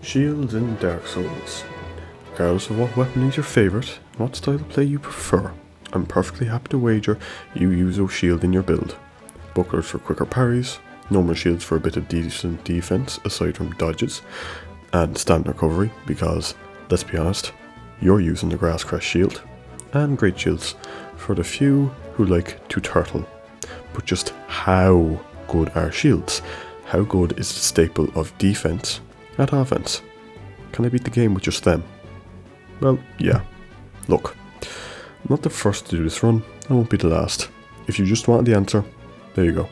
Shields in Dark Souls. Regardless of what weapon is your favourite and what style of play you prefer, I'm perfectly happy to wager you use a shield in your build. Bucklers for quicker parries, normal shields for a bit of decent defense aside from dodges, and stamina recovery because, let's be honest, you're using the grass crest shield, and great shields for the few who like to turtle. But just how good are shields? How good is the staple of defense at offense? Can I beat the game with just them? Well, yeah. Look, I'm not the first to do this run, I won't be the last. If you just wanted the answer, there you go.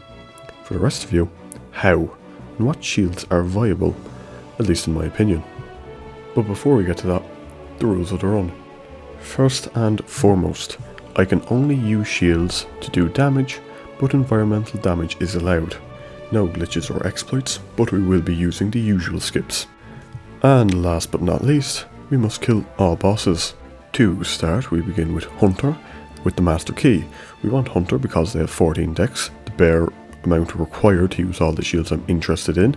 For the rest of you, how and what shields are viable, at least in my opinion. But before we get to that, the rules of the run. First and foremost, I can only use shields to do damage, but environmental damage is allowed. No glitches or exploits, but we will be using the usual skips. And last but not least, we must kill all bosses. To start, we begin with Hunter with the Master Key. We want Hunter because they have 14 dex, the bare amount required to use all the shields I'm interested in,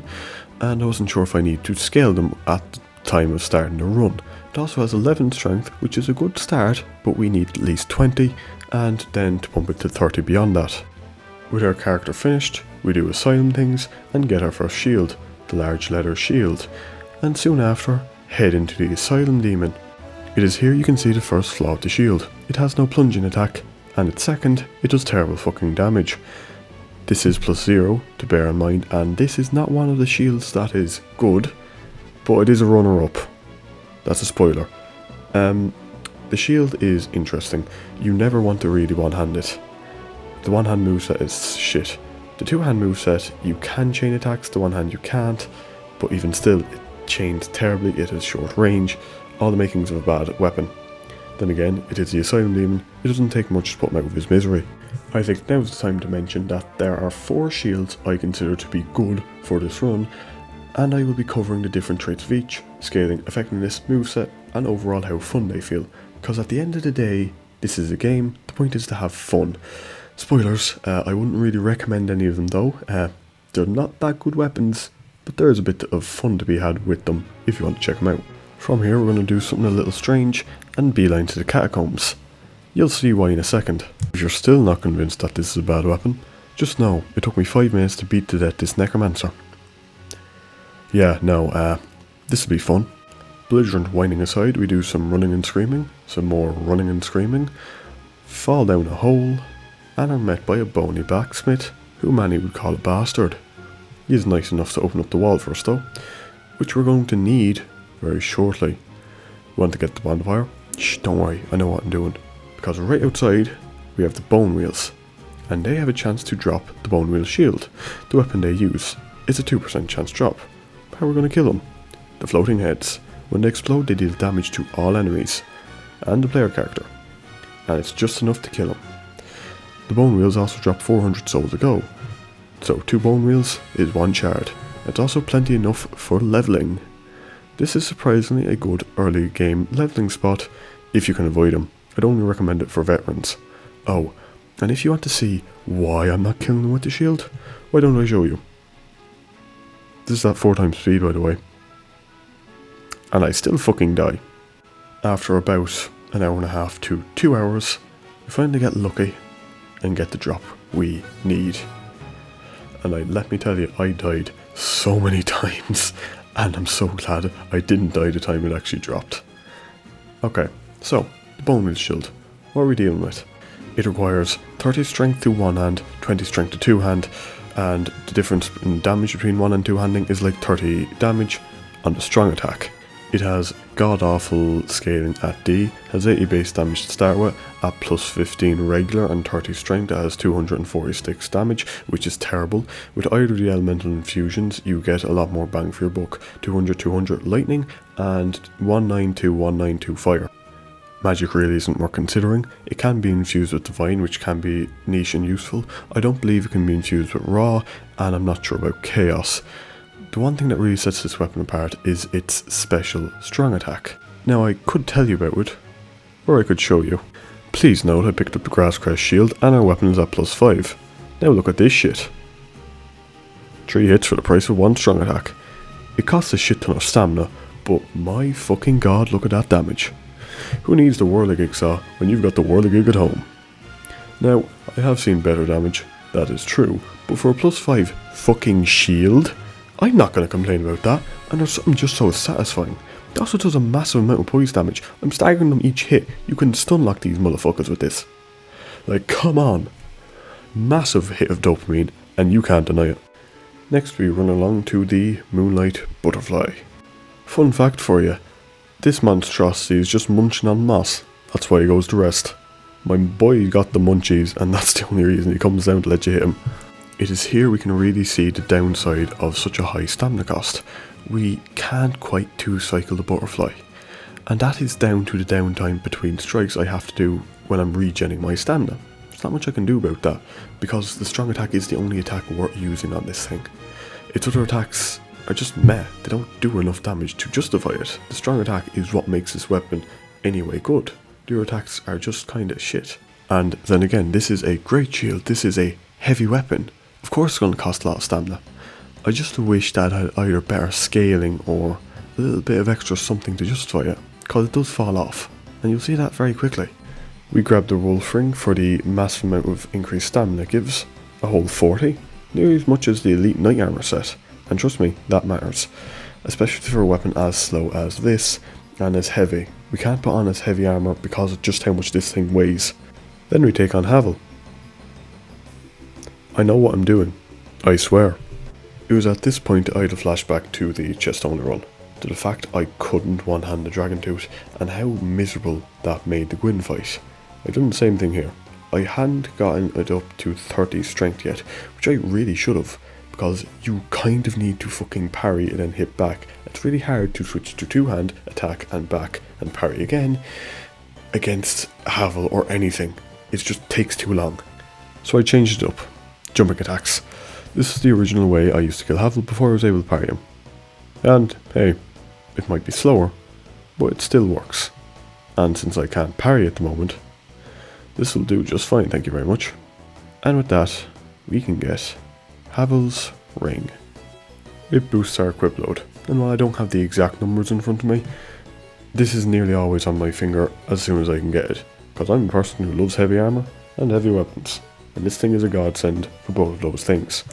and I wasn't sure if I need to scale them at the time of starting the run. It also has 11 strength, which is a good start, but we need at least 20, and then to pump it to 30 beyond that. With our character finished, we do asylum things and get our first shield, the large leather shield, and soon after, head into the asylum demon. It is here you can see the first flaw of the shield. It has no plunging attack, and its second, it does terrible fucking damage. This is +0 to bear in mind, and this is not one of the shields that is good, but it is a runner-up. That's a spoiler. The shield is interesting. You never want to really one-hand it. The one-hand moveset is shit. The two-hand moveset, you can chain attacks, the one-hand you can't, but even still, it chains terribly, it has short range, all the makings of a bad weapon. Then again, it is the Asylum Demon, it doesn't take much to put him out of his misery. I think now's the time to mention that there are 4 shields I consider to be good for this run, and I will be covering the different traits of each, scaling effectiveness, moveset, and overall how fun they feel, because at the end of the day, this is a game, the point is to have fun. Spoilers, I wouldn't really recommend any of them though, they're not that good weapons, but there is a bit of fun to be had with them if you want to check them out. From here we're going to do something a little strange and beeline to the catacombs. You'll see why in a second. If you're still not convinced that this is a bad weapon, just know it took me 5 minutes to beat to death this necromancer. Yeah, no, this will be fun. Belligerent whining aside, we do some running and screaming, some more running and screaming, fall down a hole, and are met by a bony blacksmith, who many would call a bastard. He is nice enough to open up the wall for us though, which we're going to need very shortly. Want to get the bonfire? Shh, don't worry, I know what I'm doing. Because right outside, we have the bone wheels, and they have a chance to drop the bone wheel shield. The weapon they use is a 2% chance drop. How are we going to kill them? The floating heads. When they explode, they deal damage to all enemies, and the player character. And it's just enough to kill them. The bone wheels also drop 400 souls a go. So 2 bone wheels is 1 shard. It's also plenty enough for leveling. This is surprisingly a good early game leveling spot if you can avoid them. I'd only recommend it for veterans. Oh, and if you want to see why I'm not killing them with the shield, why don't I show you? This is at 4 times speed by the way. And I still fucking die. After about an hour and a half to 2 hours, we finally get lucky and get the drop we need. And let me tell you, I died so many times, and I'm so glad I didn't die the time it actually dropped. Okay, so, the bone wheel shield. What are we dealing with? It requires 30 strength to one hand, 20 strength to two hand, and the difference in damage between one and two handing is like 30 damage on the strong attack. It has god-awful scaling at D, has 80 base damage to start with, at plus 15 regular and 30 strength it has 246 damage, which is terrible. With either of the elemental infusions you get a lot more bang for your buck, 200 lightning and 192 fire. Magic really isn't worth considering. It can be infused with divine, which can be niche and useful. I don't believe it can be infused with raw, and I'm not sure about chaos. The one thing that really sets this weapon apart is its special strong attack. Now I could tell you about it, or I could show you. Please note I picked up the grass crest shield and our weapon is at plus 5. Now look at this shit. 3 hits for the price of 1 strong attack. It costs a shit ton of stamina, but my fucking god, look at that damage. Who needs the Whirligig Saw when you've got the Whirligig at home? Now, I have seen better damage, that is true, but for a +5 fucking shield, I'm not going to complain about that, and there's something just so satisfying. It also does a massive amount of poise damage. I'm staggering them each hit. You can stun lock these motherfuckers with this. Like, come on. Massive hit of dopamine, and you can't deny it. Next we run along to the Moonlight Butterfly. Fun fact for you, this monstrosity is just munching on moss. That's why he goes to rest. My boy got the munchies, and that's the only reason he comes down to let you hit him. It is here we can really see the downside of such a high stamina cost. We can't quite 2-cycle the butterfly, and that is down to the downtime between strikes I have to do when I'm regenning my stamina. There's not much I can do about that, because the strong attack is the only attack worth using on this thing. Its other attacks are just meh, they don't do enough damage to justify it. The strong attack is what makes this weapon anyway good. The other attacks are just kinda shit. And then again, this is a great shield, this is a heavy weapon. Of course it's going to cost a lot of stamina. I just wish that I had either better scaling or a little bit of extra something to justify it, because it does fall off, and you'll see that very quickly. We grab the Wolf Ring for the massive amount of increased stamina it gives, a whole 40, nearly as much as the Elite Knight Armor set, and trust me, that matters, especially for a weapon as slow as this, and as heavy. We can't put on as heavy armor because of just how much this thing weighs. Then we take on Havel. I know what I'm doing, I swear. It was at this point I had a flashback to the chest only run, to the fact I couldn't one-hand the Dragon Tooth, and how miserable that made the Gwyn fight. I done the same thing here. I hadn't gotten it up to 30 strength yet, which I really should have, because you kind of need to fucking parry and then hit back. It's really hard to switch to two-hand, attack and back, and parry again, against Havel or anything. It just takes too long. So I changed it up. Jumping attacks. This is the original way I used to kill Havel before I was able to parry him. And, hey, it might be slower, but it still works. And since I can't parry at the moment, this will do just fine, thank you very much. And with that, we can get Havel's Ring. It boosts our equip load, and while I don't have the exact numbers in front of me, this is nearly always on my finger as soon as I can get it, because I'm a person who loves heavy armor and heavy weapons, and this thing is a godsend for both of those things.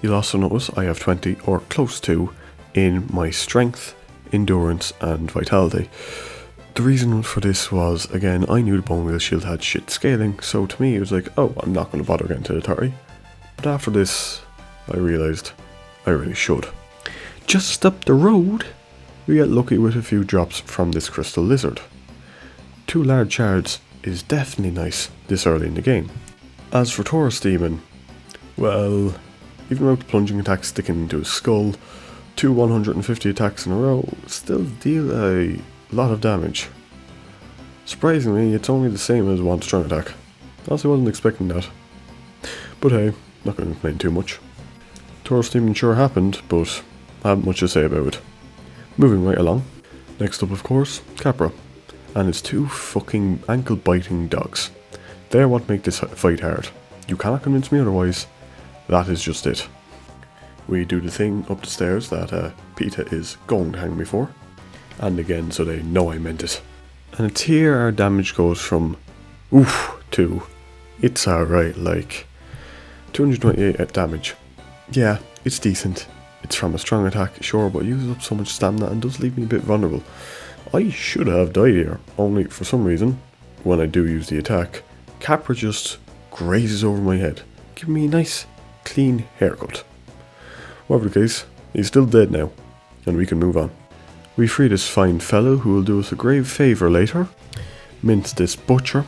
You'll also notice I have 20 or close to in my strength, endurance and vitality. The reason for this was, again, I knew the Bone Wheel Shield had shit scaling, so to me it was like, oh, I'm not going to bother getting to the 30. But after this, I realised I really should. Just up the road, we get lucky with a few drops from this Crystal Lizard. 2 large shards is definitely nice this early in the game. As for Taurus Demon, well, even without the plunging attack sticking into his skull, 2 150 attacks in a row still deal a lot of damage. Surprisingly, it's only the same as one strong attack. I also wasn't expecting that. But hey, not going to complain too much. Taurus Demon sure happened, but I haven't much to say about it. Moving right along. Next up, of course, Capra. And his 2 fucking ankle-biting dogs. They're what make this fight hard. You cannot convince me otherwise. That is just it. We do the thing up the stairs that Peta is going to hang me for. And again, so they know I meant it. And it's here our damage goes from oof to it's alright, like 228 damage. Yeah, it's decent. It's from a strong attack, sure, but it uses up so much stamina and does leave me a bit vulnerable. I should have died here, only for some reason, when I do use the attack, Capra just grazes over my head, giving me a nice, clean haircut. Whatever the case, he's still dead now, and we can move on. We free this fine fellow who will do us a grave favour later, mince this butcher.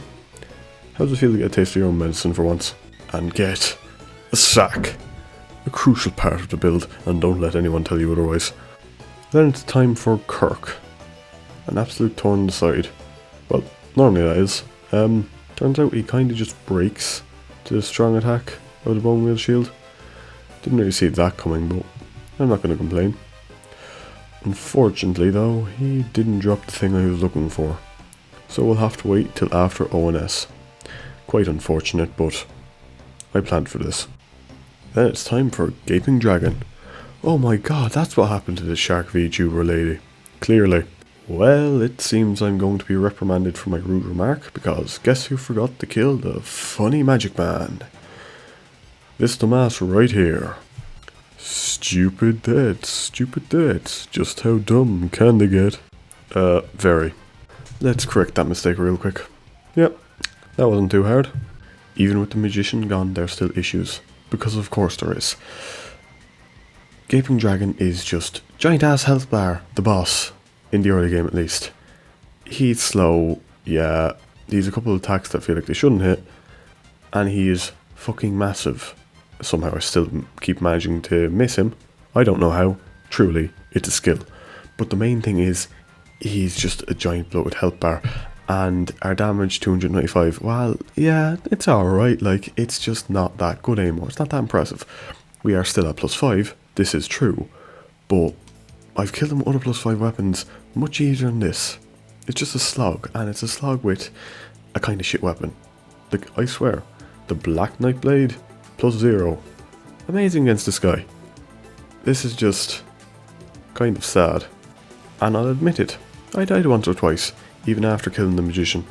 How does it feel to get a taste of your own medicine for once? And get a sack. A crucial part of the build, and don't let anyone tell you otherwise. Then it's time for Kirk. An absolute thorn in the side. Well, normally that is. Turns out he kinda just breaks to the strong attack of the Bone Wheel Shield. Didn't really see that coming, but I'm not gonna complain. Unfortunately though, he didn't drop the thing I was looking for. So we'll have to wait till after ONS. Quite unfortunate, but I planned for this. Then it's time for Gaping Dragon. Oh my god, that's what happened to the Shark VTuber lady. Clearly. Well, it seems I'm going to be reprimanded for my rude remark, because guess who forgot to kill the funny magic man? This dumbass right here. Stupid deaths, just how dumb can they get? Very. Let's correct that mistake real quick. Yep, that wasn't too hard. Even with the magician gone, there's still issues, because of course there is. Gaping Dragon is just giant ass health bar, the boss, in the early game at least. He's slow, yeah, he's a couple of attacks that feel like they shouldn't hit, and he is fucking massive. Somehow I still keep managing to miss him. I don't know how, truly, it's a skill. But the main thing is, he's just a giant bloated health bar, and our damage 295, well, yeah, it's alright, like, it's just not that good anymore, it's not that impressive. We are still at +5, this is true, but I've killed him with other +5 weapons much easier than this. It's just a slog, and it's a slog with a kind of shit weapon. Like, I swear, the Black Knight Blade, +0. Amazing against this guy. This is just kind of sad. And I'll admit it, I died once or twice, even after killing the magician.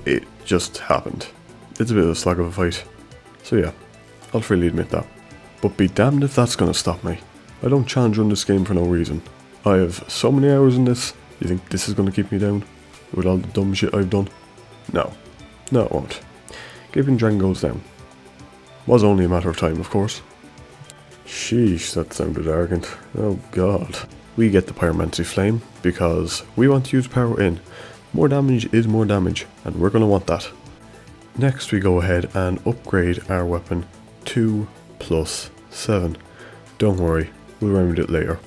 It just happened. It's a bit of a slog of a fight. So yeah, I'll freely admit that. But be damned if that's gonna stop me. I don't challenge run this game for no reason. I have so many hours in this, you think this is gonna keep me down? With all the dumb shit I've done? No. No, it won't. Gaping Dragon goes down. Was only a matter of time, of course. Sheesh, that sounded arrogant. Oh god. We get the Pyromancy Flame, because we want to use power in. More damage is more damage, and we're gonna want that. Next we go ahead and upgrade our weapon to +7. Don't worry, we'll remedy it later.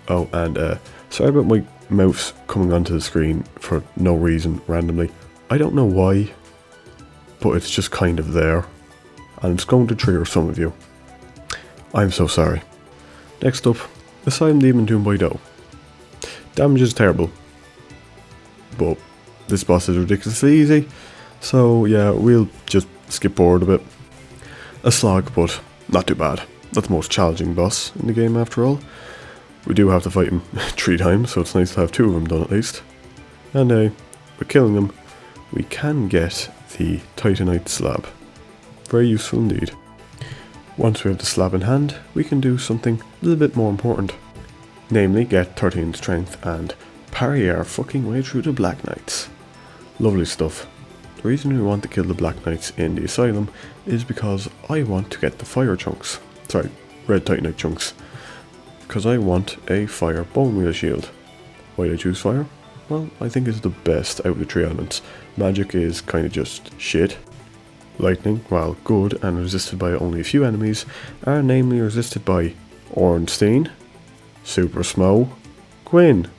Oh, and sorry about my mouse coming onto the screen for no reason, randomly. I don't know why, but it's just kind of there. And it's going to trigger some of you. I'm so sorry. Next up, Asylum Demon Tomb by Doe. Damage is terrible, but this boss is ridiculously easy, so yeah, we'll just skip forward a bit. A slog, but not too bad. That's the most challenging boss in the game after all. We do have to fight him 3 times, so it's nice to have 2 of them done at least. And by killing him, we can get the Titanite slab. Very useful indeed. Once we have the slab in hand, we can do something a little bit more important. Namely, get 13 strength and parry our fucking way through the Black Knights. Lovely stuff. The reason we want to kill the Black Knights in the Asylum is because I want to get the fire chunks. Sorry, red Titanite chunks. Because I want a fire bone wheel shield. Why did I choose fire? Well, I think it's the best out of the 3 elements. Magic is kind of just shit. Lightning, while good and resisted by only a few enemies, are namely resisted by Ornstein, Super Smo, Gwyn.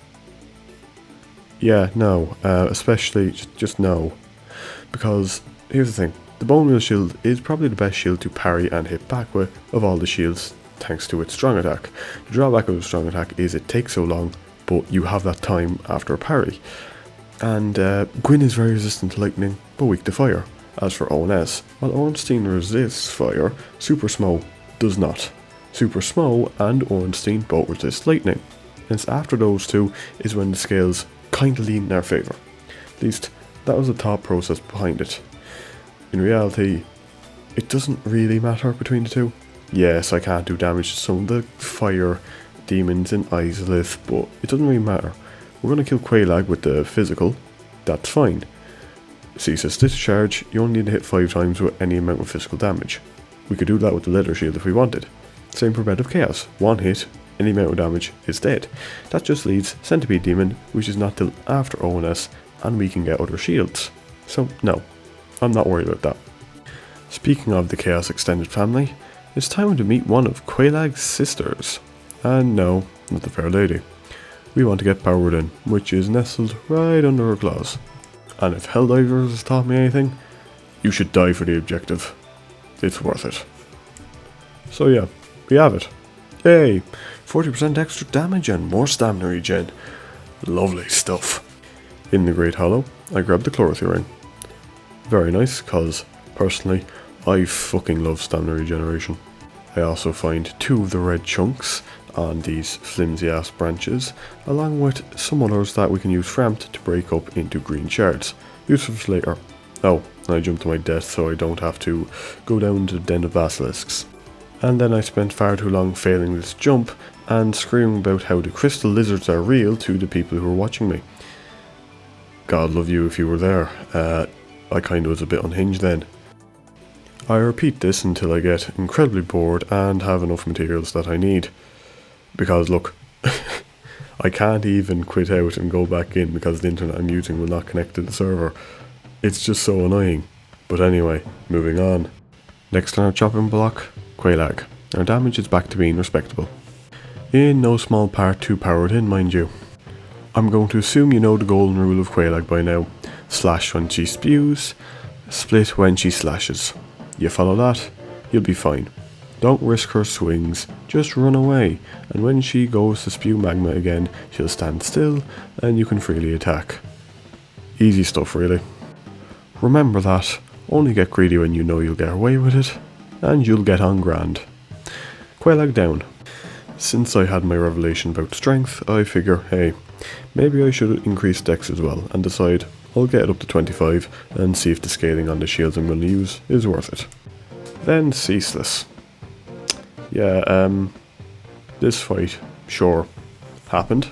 Yeah, no, especially just no. Because, here's the thing, the Bone Wheel Shield is probably the best shield to parry and hit back with of all the shields, thanks to its strong attack. The drawback of a strong attack is it takes so long, but you have that time after a parry. And Gwyn is very resistant to lightning, but weak to fire. As for ONS, while Ornstein resists fire, Super Smo does not. Super Smo and Ornstein both resist lightning. Hence after those two is when the scales kinda lean in our favour. At least that was the thought process behind it. In reality, it doesn't really matter between the two. Yes, I can't do damage to some of the fire demons in Izalith, but it doesn't really matter. We're gonna kill Quelaag with the physical, that's fine. Ceaseless Discharge, you only need to hit 5 times with any amount of physical damage. We could do that with the Leather Shield if we wanted. Same for Bed of Chaos, 1 hit, any amount of damage is dead. That just leaves Centipede Demon, which is not till after ONS, and we can get other shields. So no, I'm not worried about that. Speaking of the Chaos Extended Family, it's time to meet one of Quelaag's sisters. And no, not the Fair Lady. We want to get Powerwood, which is nestled right under her claws. And if Helldivers has taught me anything, you should die for the objective. It's worth it. So yeah, we have it. Yay! 40% extra damage and more stamina regen. Lovely stuff. In the Great Hollow, I grabbed the Chlorophyll Ring. Very nice, cause personally, I fucking love stamina regeneration. I also find 2 of the red chunks on these flimsy ass branches, along with some others that we can use framed to break up into green shards. Useful for later. Oh, and I jumped to my death so I don't have to go down to the den of basilisks. And then I spent far too long failing this jump and screaming about how the crystal lizards are real to the people who were watching me. God love you if you were there. I kinda was a bit unhinged then. I repeat this until I get incredibly bored and have enough materials that I need. Because look, I can't even quit out and go back in because the internet I'm using will not connect to the server. It's just so annoying. But anyway, moving on. Next on our chopping block, Quelaag. Our damage is back to being respectable. In no small part too powered in, mind you. I'm going to assume you know the golden rule of Quelaag by now. Slash when she spews, split when she slashes. You follow that, you'll be fine. Don't risk her swings, just run away, and when she goes to spew magma again, she'll stand still, and you can freely attack. Easy stuff really. Remember that, only get greedy when you know you'll get away with it, and you'll get on grand. Quelaag down. Since I had my revelation about strength, I figure, hey, maybe I should increase dex as well, and decide I'll get it up to 25, and see if the scaling on the shields I'm going to use is worth it. Then Ceaseless. Yeah, this fight, sure, happened.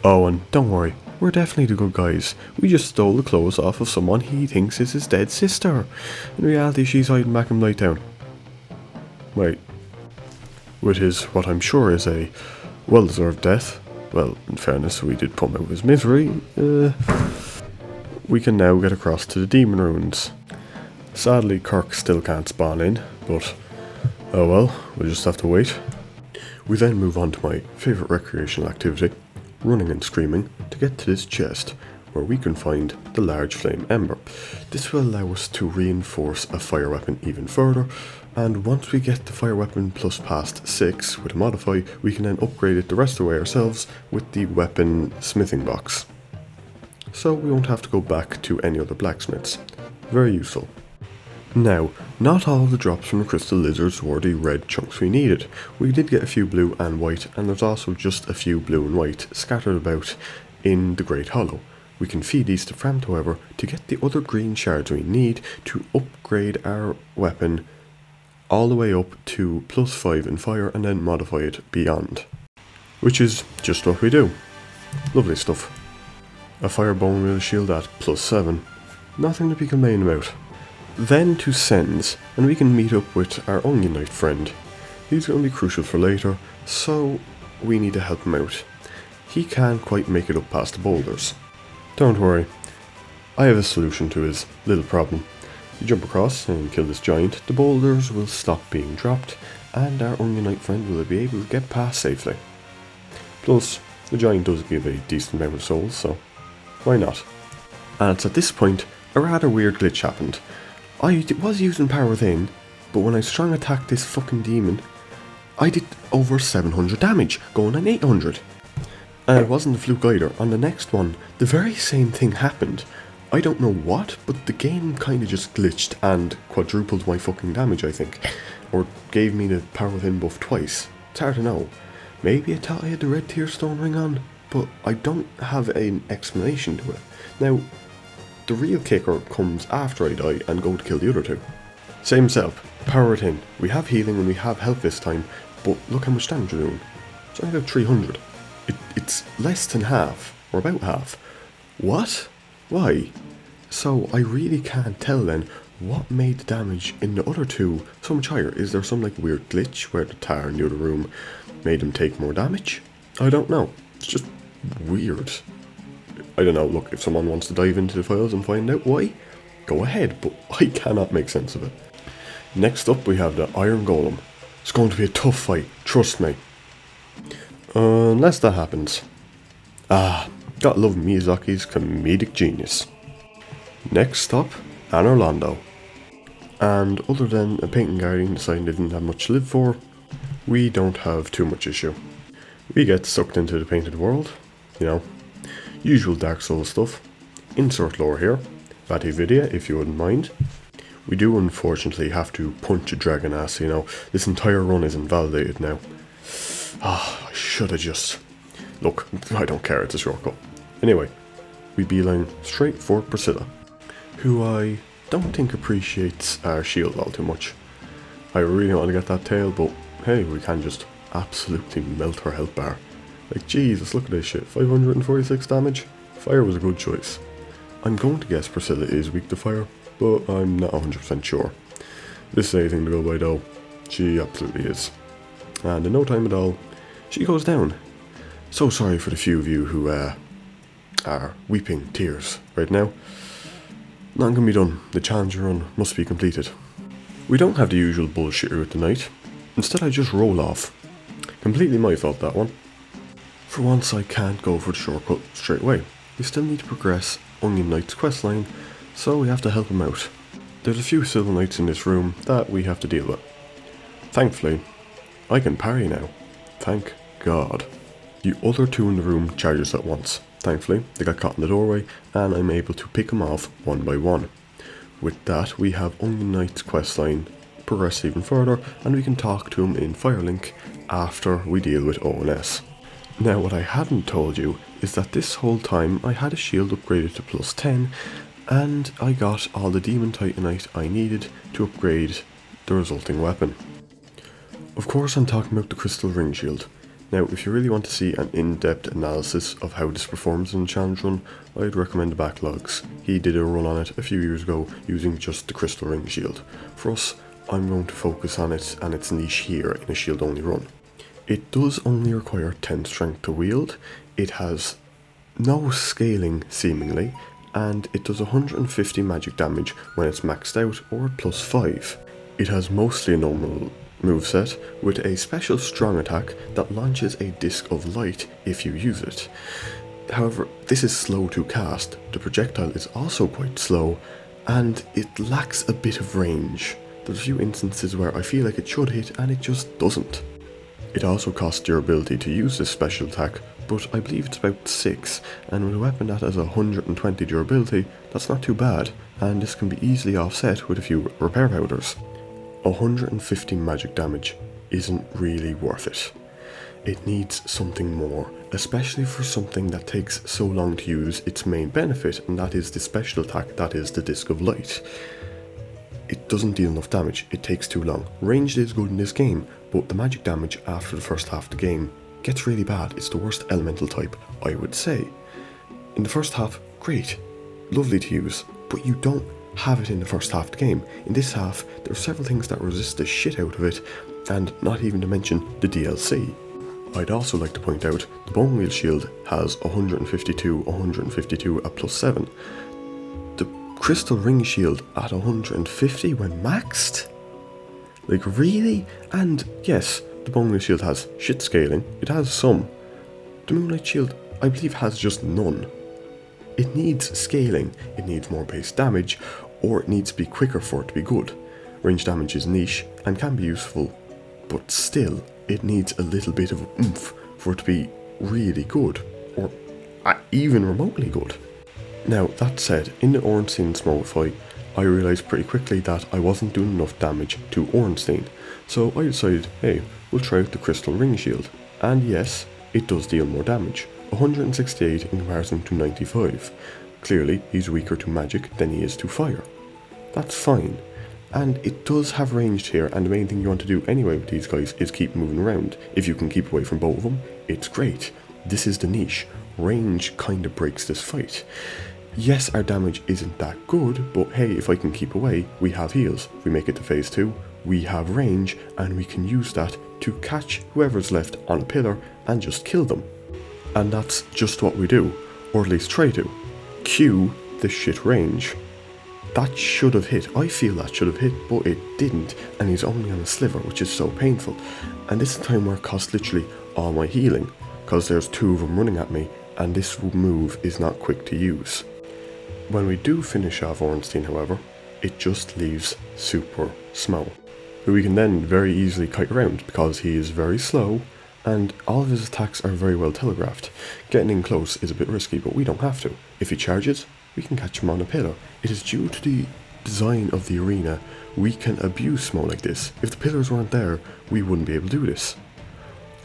Oh, and don't worry, we're definitely the good guys. We just stole the clothes off of someone he thinks is his dead sister. In reality, she's hiding back in Nighttown. Wait. With his, what I'm sure is a well-deserved death. Well, in fairness, we did put him out of his misery. We can now get across to the Demon Ruins. Sadly, Kirk still can't spawn in, but oh well, we'll just have to wait. We then move on to my favourite recreational activity, running and screaming, to get to this chest, where we can find the large flame ember. This will allow us to reinforce a fire weapon even further, and once we get the fire weapon plus past 6 with a modify, we can then upgrade it the rest of the way ourselves with the weapon smithing box. So we won't have to go back to any other blacksmiths. Very useful. Now, not all of the drops from the crystal lizards were the red chunks we needed. We did get a few blue and white, and there's also just a few blue and white scattered about in the Great Hollow. We can feed these to Framt, however, to get the other green shards we need to upgrade our weapon all the way up to plus 5 in fire and then modify it beyond. Which is just what we do. Lovely stuff. A fire bone wheel shield at plus 7. Nothing to be complaining about. Then to Sens, and we can meet up with our Onion Knight friend. He's going to be crucial for later, so we need to help him out. He can't quite make it up past the boulders. Don't worry, I have a solution to his little problem. You jump across and kill this giant, the boulders will stop being dropped, and our Onion Knight friend will be able to get past safely. Plus, the giant does give a decent amount of souls, so why not? And it's at this point a rather weird glitch happened. I was using power within, but when I strong attacked this fucking demon, I did over 700 damage, going on 800. And it wasn't a fluke either. On the next one, the very same thing happened. I don't know what, but the game kinda just glitched and quadrupled my fucking damage, I think. Or gave me the power within buff twice. It's hard to know. Maybe I thought I had the red tier stone ring on, but I don't have an explanation to it. Now, the real kicker comes after I die and go to kill the other two. Same setup, power it in. We have healing and we have health this time, but look how much damage we're doing. It's only about 300. It's less than half, or about half. What? Why? So I really can't tell then what made the damage in the other two so much higher. Is there some like weird glitch where the tower in the other room made them take more damage? I don't know. It's just weird. I don't know, look, if someone wants to dive into the files and find out why, go ahead, but I cannot make sense of it. Next up we have the Iron Golem. It's going to be a tough fight, trust me. Unless that happens. Gotta love Miyazaki's comedic genius. Next up, Anne Orlando. And other than a painting guardian deciding they didn't have much to live for, we don't have too much issue. We get sucked into the painted world, you know. Usual Dark Souls stuff. Insert lore here. Vati Vidya if you wouldn't mind. We do unfortunately have to punch a dragon ass, you know. This entire run is invalidated now. I should have just... Look, I don't care, it's a shortcut. Anyway, we beeline straight for Priscilla, who I don't think appreciates our shield all too much. I really want to get that tail, but hey, we can just absolutely melt her health bar. Like, Jesus, look at this shit, 546 damage? Fire was a good choice. I'm going to guess Priscilla is weak to fire, but I'm not 100% sure. This is anything to go by though. She absolutely is. And in no time at all, she goes down. So sorry for the few of you who are weeping tears right now. Nothing can be done. The challenger run must be completed. We don't have the usual bullshit route tonight. Instead I just roll off. Completely my fault, that one. For once I can't go for the shortcut straight away. We still need to progress Onion Knight's questline, so we have to help him out. There's a few Silver Knights in this room that we have to deal with. Thankfully, I can parry now. Thank God. The other two in the room charge us at once. Thankfully, they got caught in the doorway, and I'm able to pick them off one by one. With that, we have Onion Knight's questline progress even further, and we can talk to him in Firelink after we deal with ONS. Now, what I hadn't told you is that this whole time I had a shield upgraded to plus 10, and I got all the Demon Titanite I needed to upgrade the resulting weapon. Of course, I'm talking about the Crystal Ring Shield. Now, if you really want to see an in-depth analysis of how this performs in the challenge run, I'd recommend the Backlogs. He did a run on it a few years ago using just the Crystal Ring Shield. For us, I'm going to focus on it and its niche here in a shield only run. It does only require 10 strength to wield, it has no scaling seemingly, and it does 150 magic damage when it's maxed out or plus 5. It has mostly a normal moveset with a special strong attack that launches a disc of light if you use it. However, this is slow to cast, the projectile is also quite slow, and it lacks a bit of range. There's a few instances where I feel like it should hit and it just doesn't. It also costs durability to use this special attack, but I believe it's about 6, and with a weapon that has 120 durability, that's not too bad, and this can be easily offset with a few repair powders. 150 magic damage isn't really worth it. It needs something more, especially for something that takes so long to use its main benefit, and that is the special attack, that is the Disc of Light. It doesn't deal enough damage, it takes too long. Ranged is good in this game, but the magic damage after the first half of the game gets really bad. It's the worst elemental type, I would say. In the first half, great, lovely to use, but you don't have it in the first half of the game. In this half, there are several things that resist the shit out of it, and not even to mention the DLC. I'd also like to point out, the Bone Wheel Shield has 152 at plus 7. The Crystal Ring Shield at 150 when maxed? Like, really? And yes, the Bone Wheel Shield has shit scaling, it has some. The Moonlight Shield, I believe, has just none. It needs scaling, it needs more base damage, or it needs to be quicker for it to be good. Range damage is niche and can be useful, but still, it needs a little bit of oomph for it to be really good, or even remotely good. Now, that said, in the Ornstein Smoke fight, I realised pretty quickly that I wasn't doing enough damage to Ornstein, so I decided, hey, we'll try out the Crystal Ring Shield, and yes, it does deal more damage. 168 in comparison to 95. Clearly, he's weaker to magic than he is to fire. That's fine. And it does have ranged here, and the main thing you want to do anyway with these guys is keep moving around. If you can keep away from both of them, it's great. This is the niche. Range kinda breaks this fight. Yes, our damage isn't that good, but hey, if I can keep away, we have heals. If we make it to phase 2, we have range, and we can use that to catch whoever's left on a pillar and just kill them. And that's just what we do, or at least try to. Cue the shit range. That should have hit, I feel that should have hit, but it didn't, and he's only on a sliver, which is so painful. And this is the time where it cost literally all my healing, because there's 2 of them running at me, and this move is not quick to use. When we do finish off Ornstein, however, it just leaves Super Smo, who we can then very easily kite around, because he is very slow, and all of his attacks are very well telegraphed. Getting in close is a bit risky, but we don't have to. If he charges, we can catch him on a pillar. It is due to the design of the arena, we can abuse smoke like this. If the pillars weren't there, we wouldn't be able to do this.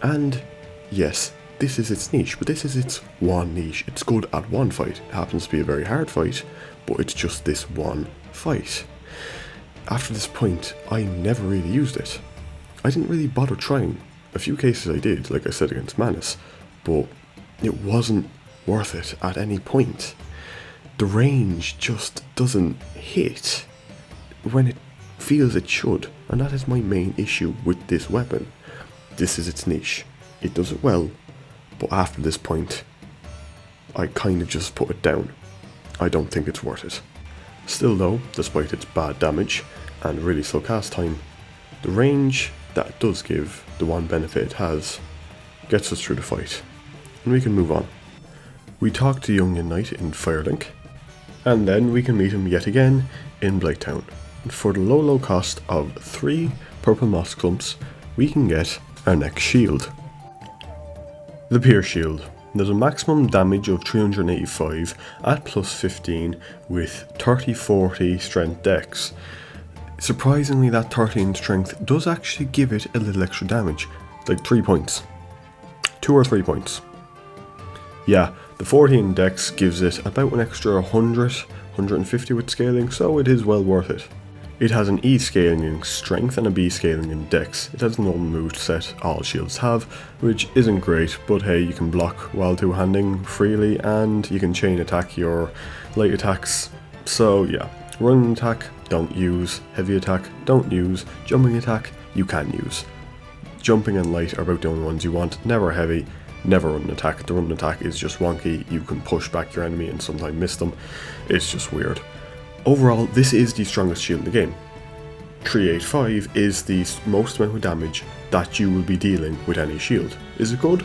And yes, this is its niche, but this is its one niche. It's good at one fight. It happens to be a very hard fight, but it's just this one fight. After this point, I never really used it. I didn't really bother trying. A few cases I did, like I said against Manus, but it wasn't worth it at any point. The range just doesn't hit when it feels it should, and that is my main issue with this weapon. This is its niche. It does it well, but after this point, I kind of just put it down. I don't think it's worth it. Still though, despite its bad damage and really slow cast time, the range that it does give, the one benefit it has, gets us through the fight, and we can move on. We talk to Young Knight in Firelink, and then we can meet him yet again in Blighttown. For the low cost of 3 purple moss clumps, we can get our next shield. The Pierce Shield. There's a maximum damage of 385 at plus 15 with 30-40 strength dex. Surprisingly, that 13 strength does actually give it a little extra damage, like 3 points. 2 or 3 points. Yeah, the 14 dex gives it about an extra 100, 150 with scaling, so it is well worth it. It has an E scaling in strength and a B scaling in dex. It has a normal move set all shields have, which isn't great, but hey, you can block while two-handing freely and you can chain attack your light attacks. So yeah, running attack, don't use. Heavy attack, don't use. Jumping attack, you can use. Jumping and light are about the only ones you want. Never heavy, never run attack. The run attack is just wonky. You can push back your enemy and sometimes miss them. It's just weird. Overall, this is the strongest shield in the game. 385 is the most amount of damage that you will be dealing with any shield. Is it good?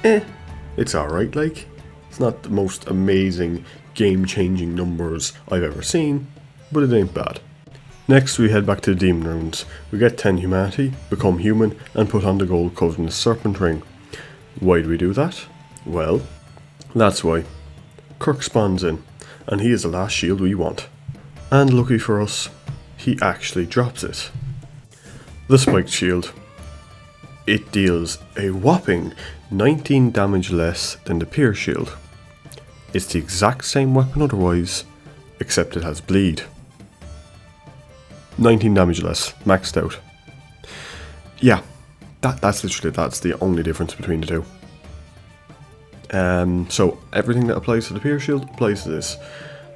It's alright, like. It's not the most amazing, game-changing numbers I've ever seen, but it ain't bad. Next, we head back to the Demon Runes. We get 10 humanity, become human, and put on the gold Covenant Serpent Ring. Why do we do that? Well, that's why. Kirk spawns in, and he is the last shield we want. And lucky for us, he actually drops it. The Spiked Shield. It deals a whopping 19 damage less than the Pierce Shield. It's the exact same weapon otherwise, except it has bleed. 19 damage less, maxed out. Yeah, that's the only difference between the two. So everything that applies to the Pierce Shield applies to this.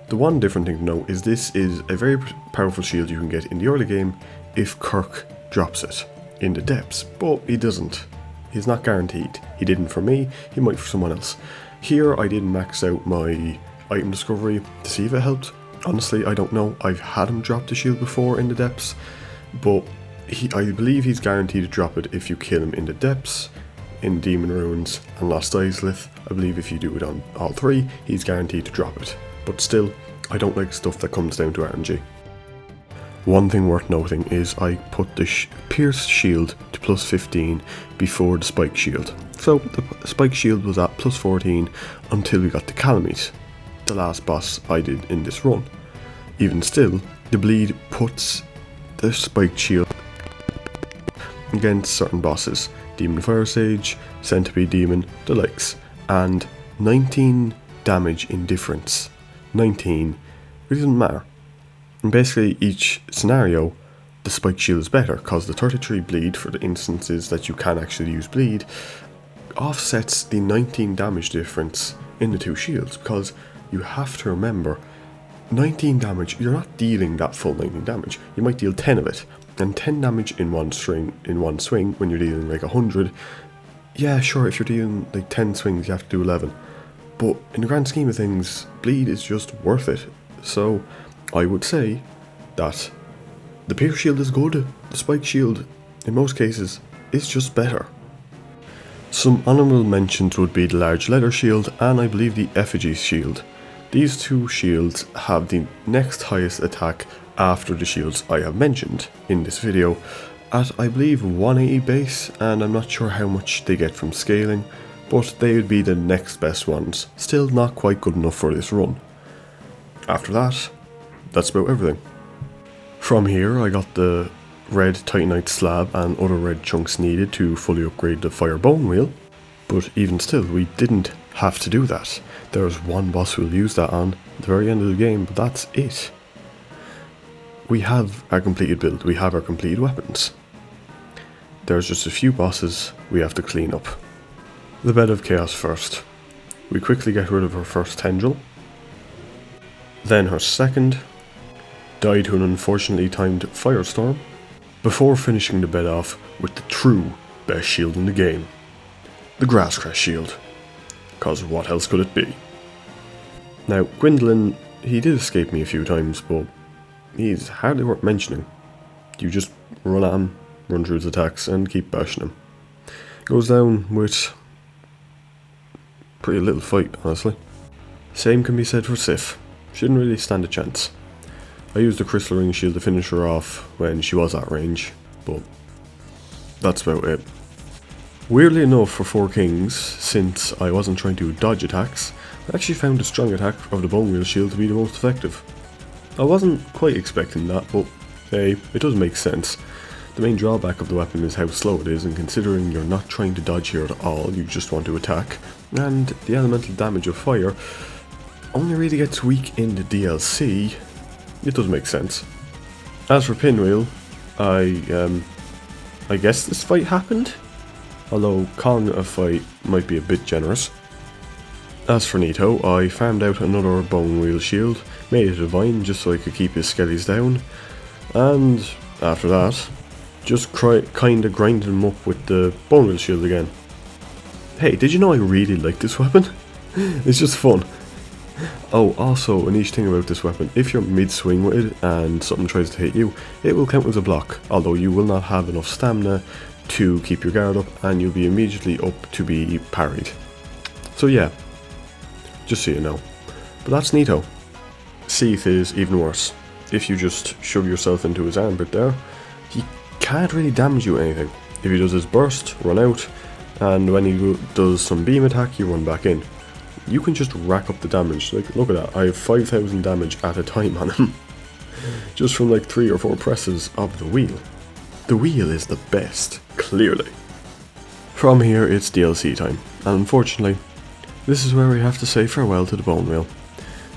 The one different thing to note is this is a very powerful shield you can get in the early game if Kirk drops it in the depths, but he doesn't. He's not guaranteed. He didn't for me, he might for someone else. Here I didn't max out my item discovery to see if it helped. Honestly, I don't know. I've had him drop the shield before in the depths, but I believe he's guaranteed to drop it if you kill him in the depths, in Demon Ruins and Lost Islith. I believe if you do it on all 3, he's guaranteed to drop it. But still, I don't like stuff that comes down to RNG. One thing worth noting is I put the Pierce Shield to plus 15 before the Spike Shield. So the Spike Shield was at plus 14 until we got to Calamite, the last boss I did in this run. Even still, the bleed puts the Spike Shield against certain bosses, Demon Fire Sage, Centipede Demon, the likes, and 19 damage in difference. 19 really doesn't matter. And basically each scenario the Spike Shield is better because the 33 bleed for the instances that you can actually use bleed offsets the 19 damage difference in the two shields, because you have to remember 19 damage, you're not dealing that full 19 damage, you might deal 10 of it, and 10 damage in one swing when you're dealing like 100. Yeah, sure, if you're dealing like 10 swings you have to do 11. But in the grand scheme of things, bleed is just worth it. So I would say that the Pierce Shield is good. The Spike Shield, in most cases, is just better. Some honourable mentions would be the Large Leather Shield and I believe the Effigy Shield. These two shields have the next highest attack after the shields I have mentioned in this video at I believe 180 base, and I'm not sure how much they get from scaling, but they would be the next best ones. Still not quite good enough for this run. After that, that's about everything. From here I got the red titanite slab and other red chunks needed to fully upgrade the fire bone wheel, but even still we didn't have to do that. There's one boss we'll use that on at the very end of the game, but that's it. We have our completed build, we have our completed weapons. There's just a few bosses we have to clean up. The Bed of Chaos first. We quickly get rid of her first tendril, then her second, died to an unfortunately timed firestorm, before finishing the bed off with the true best shield in the game, the Grass Crest shield, cause what else could it be? Now Gwendolyn, he did escape me a few times, but he's hardly worth mentioning. You just run at him, run through his attacks and keep bashing him. Goes down with pretty little fight, honestly. Same can be said for Sif. She didn't really stand a chance. I used the crystal ring shield to finish her off when she was at range, but that's about it. Weirdly enough for 4 kings, since I wasn't trying to dodge attacks, I actually found the strong attack of the bone wheel shield to be the most effective. I wasn't quite expecting that, but hey, it does make sense. The main drawback of the weapon is how slow it is, and considering you're not trying to dodge here at all, you just want to attack, and the elemental damage of fire only really gets weak in the DLC, it does make sense. As for Pinwheel, I guess this fight happened, although calling it a fight might be a bit generous. As for Nito, I farmed out another bone wheel shield, made it divine just so I could keep his skellies down, and after that, just kinda grinded him up with the bone wheel shield again. Hey, did you know I really like this weapon? It's just fun. Oh, also, a niche thing about this weapon, if you're mid-swing with it and something tries to hit you, it will count as a block, although you will not have enough stamina to keep your guard up and you'll be immediately up to be parried. So yeah, just so you know. But that's Nito. Seath is even worse. If you just shove yourself into his armpit there, he can't really damage you anything. If he does his burst, run out, and when he does some beam attack, you run back in. You can just rack up the damage. Like, look at that, I have 5,000 damage at a time on him. Just from like 3 or 4 presses of the wheel. The wheel is the best, clearly. From here it's DLC time, and unfortunately, this is where we have to say farewell to the bone wheel.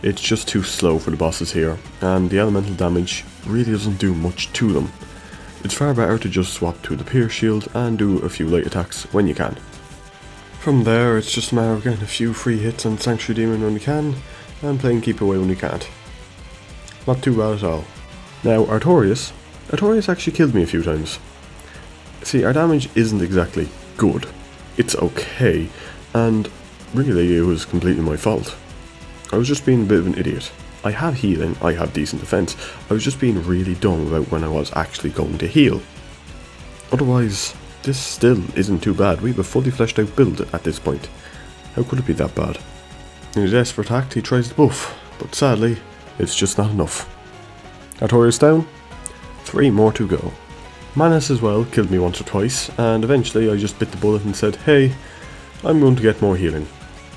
It's just too slow for the bosses here, and the elemental damage really doesn't do much to them. It's far better to just swap to the pierce shield and do a few light attacks when you can. From there, it's just a matter of getting a few free hits on Sanctuary Demon when you can, and playing keep away when you can't. Not too bad at all. Now, Artorias actually killed me a few times. See, our damage isn't exactly good. It's okay, and really it was completely my fault. I was just being a bit of an idiot. I have healing, I have decent defense, I was just being really dumb about when I was actually going to heal. Otherwise, this still isn't too bad. We have a fully fleshed out build at this point. How could it be that bad? In a desperate act, he tries to buff, but sadly, it's just not enough. Artorias down, 3 more to go. Manus as well killed me once or twice, and eventually I just bit the bullet and said, hey, I'm going to get more healing.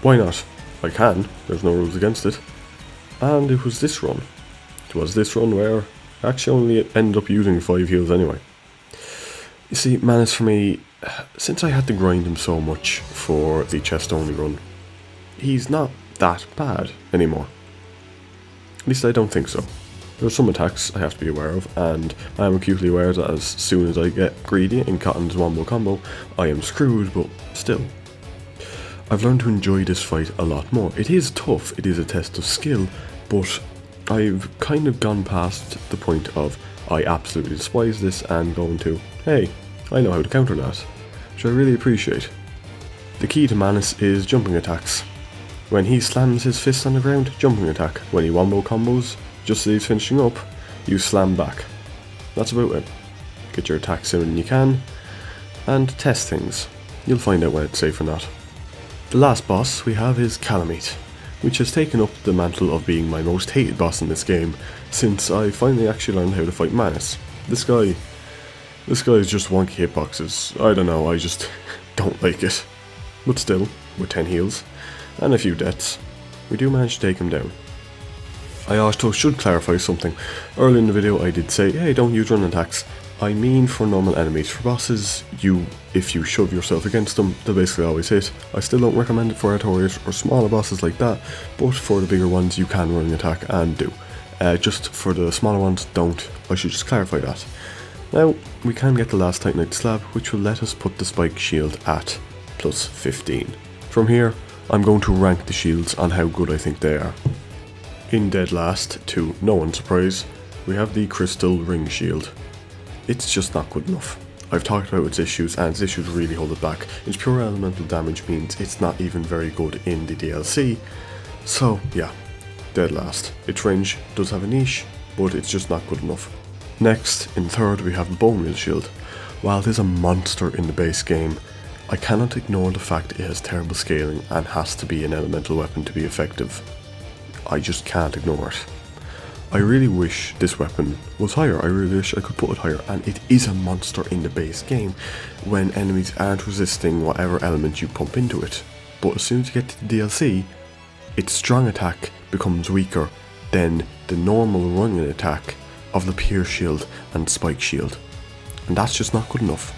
Why not? I can, there's no rules against it. And it was this run. It was this run where I actually only ended up using 5 heals anyway. You see, Manus for me, since I had to grind him so much for the chest only run, he's not that bad anymore. At least I don't think so. There are some attacks I have to be aware of, and I am acutely aware that as soon as I get greedy in Cotton's wombo combo, I am screwed, but still. I've learned to enjoy this fight a lot more. It is tough, it is a test of skill, but I've kind of gone past the point of I absolutely despise this and going to, hey, I know how to counter that, which I really appreciate. The key to Manus is jumping attacks. When he slams his fist on the ground, jumping attack. When he wombo combos, just as he's finishing up, you slam back. That's about it. Get your attacks in when you can, and test things. You'll find out when it's safe or not. The last boss we have is Calamite, which has taken up the mantle of being my most hated boss in this game, since I finally actually learned how to fight Manus. This guy is just wonky hitboxes. I don't know, I just don't like it. But still, with 10 heals, and a few deaths, we do manage to take him down. I also should clarify something. Earlier in the video I did say, hey, don't use run attacks. I mean for normal enemies. For bosses, if you shove yourself against them, they'll basically always hit. I still don't recommend it for Artorias or smaller bosses like that, but for the bigger ones you can run an attack and do. Just for the smaller ones, don't. I should just clarify that. Now, we can get the last Titanite slab, which will let us put the spike shield at plus 15. From here, I'm going to rank the shields on how good I think they are. In dead last, to no one's surprise, we have the crystal ring shield. It's just not good enough. I've talked about its issues, and its issues really hold it back. Its pure elemental damage means it's not even very good in the DLC, so yeah, dead last. Its range does have a niche, but it's just not good enough. Next, in third, we have the bone meal shield. While it is a monster in the base game, I cannot ignore the fact it has terrible scaling and has to be an elemental weapon to be effective. I just can't ignore it. I really wish this weapon was higher. I really wish I could put it higher, and it is a monster in the base game when enemies aren't resisting whatever element you pump into it. But as soon as you get to the DLC, its strong attack becomes weaker than the normal running attack of the pierce shield and spike shield, and that's just not good enough.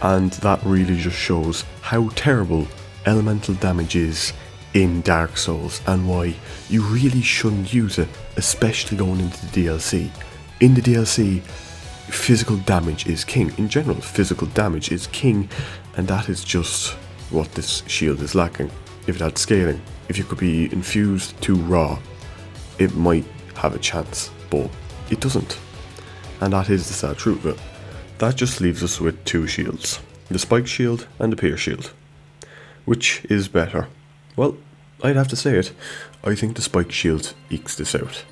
And that really just shows how terrible elemental damage is in Dark Souls and why you really shouldn't use it, especially going into the DLC. In the DLC, physical damage is king. In general, physical damage is king, and that is just what this shield is lacking. If it had scaling, if you could be infused to raw, it might have a chance, but it doesn't. And that is the sad truth of it. That just leaves us with two shields, the spike shield and the pierce shield. Which is better? Well, I'd have to say it. I think the spike shield ekes this out.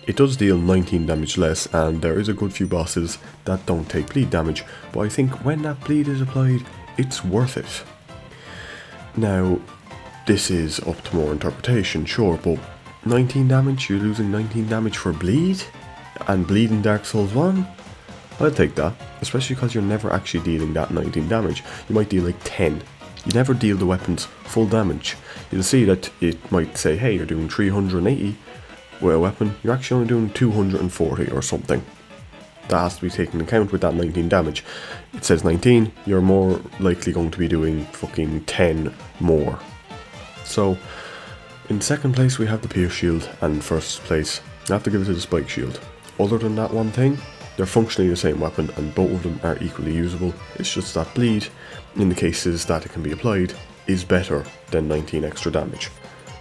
It does deal 19 damage less, and there is a good few bosses that don't take bleed damage, but I think when that bleed is applied, it's worth it. Now, this is up to more interpretation, sure, but 19 damage, you're losing 19 damage for bleed? And bleed in Dark Souls 1? I'd take that, especially because you're never actually dealing that 19 damage. You might deal like 10. You never deal the weapons full damage. You'll see that it might say, hey, you're doing 380 with a weapon, you're actually only doing 240 or something. That has to be taken into account with that 19 damage. It says 19, you're more likely going to be doing fucking 10 more. So, in second place we have the pierce shield, and in first place, I have to give it to the spike shield. Other than that one thing, they're functionally the same weapon and both of them are equally usable. It's just that bleed, in the cases that it can be applied, is better than 19 extra damage.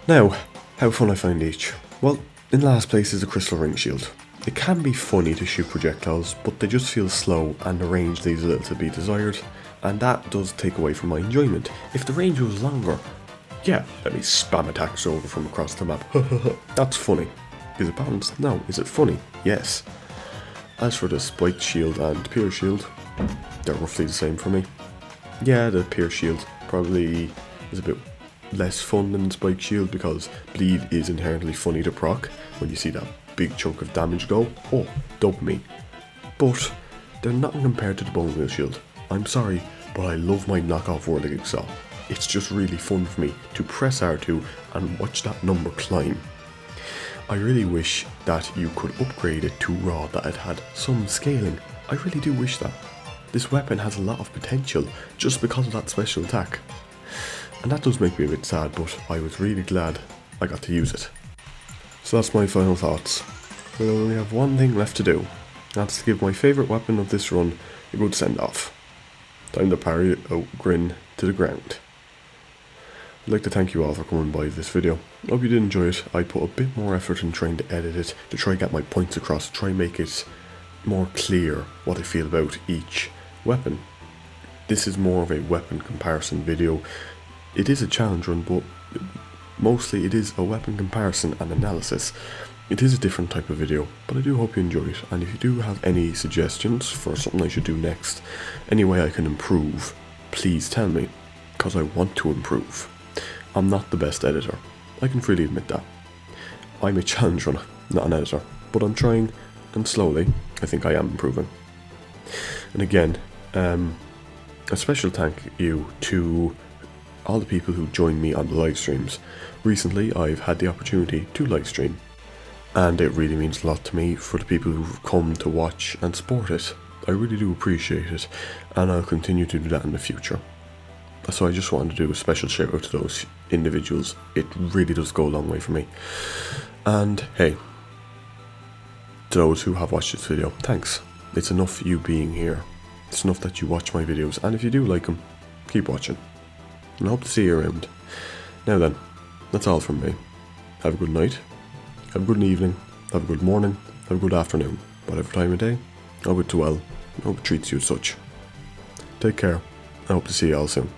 Now, how fun I find each. Well, in last place is the crystal ring shield. It can be funny to shoot projectiles, but they just feel slow and the range leaves a little to be desired, and that does take away from my enjoyment. If the range was longer, yeah, let me spam attacks over from across the map. That's funny. Is it balanced? No. Is it funny? Yes. As for the spike shield and pierce shield, they're roughly the same for me. Yeah, the pierce shield probably is a bit less fun than the spike shield because bleed is inherently funny to proc when you see that big chunk of damage go. Oh, dopamine. But they're nothing compared to the bone meal shield. I'm sorry, but I love my knockoff whirligig saw. It's just really fun for me to press R2 and watch that number climb. I really wish that you could upgrade it to raw, that it had some scaling. I really do wish that. This weapon has a lot of potential just because of that special attack. And that does make me a bit sad, but I was really glad I got to use it. So that's my final thoughts. We'll only have one thing left to do. That's to give my favourite weapon of this run a good send off. Time to parry Grin to the ground. I'd like to thank you all for coming by this video. I hope you did enjoy it. I put a bit more effort in trying to edit it, to try and get my points across, to try and make it more clear what I feel about each weapon. This is more of a weapon comparison video. It is a challenge run, but mostly it is a weapon comparison and analysis. It is a different type of video, but I do hope you enjoy it, and if you do have any suggestions for something I should do next, any way I can improve, please tell me, because I want to improve. I'm not the best editor, I can freely admit that. I'm a challenge runner, not an editor, but I'm trying, and slowly, I think I am improving. And again, a special thank you to all the people who joined me on the live streams. Recently, I've had the opportunity to live stream. And it really means a lot to me for the people who've come to watch and support it. I really do appreciate it, and I'll continue to do that in the future. So I just wanted to do a special shout out to those individuals. It really does go a long way for me. And hey, to those who have watched this video, thanks. It's enough you being here. It's enough that you watch my videos, and if you do like them, keep watching. And I hope to see you around. Now then, that's all from me. Have a good night, have a good evening, have a good morning, have a good afternoon, whatever time of day. I hope it's well, I hope it treats you as such. Take care, I hope to see you all soon.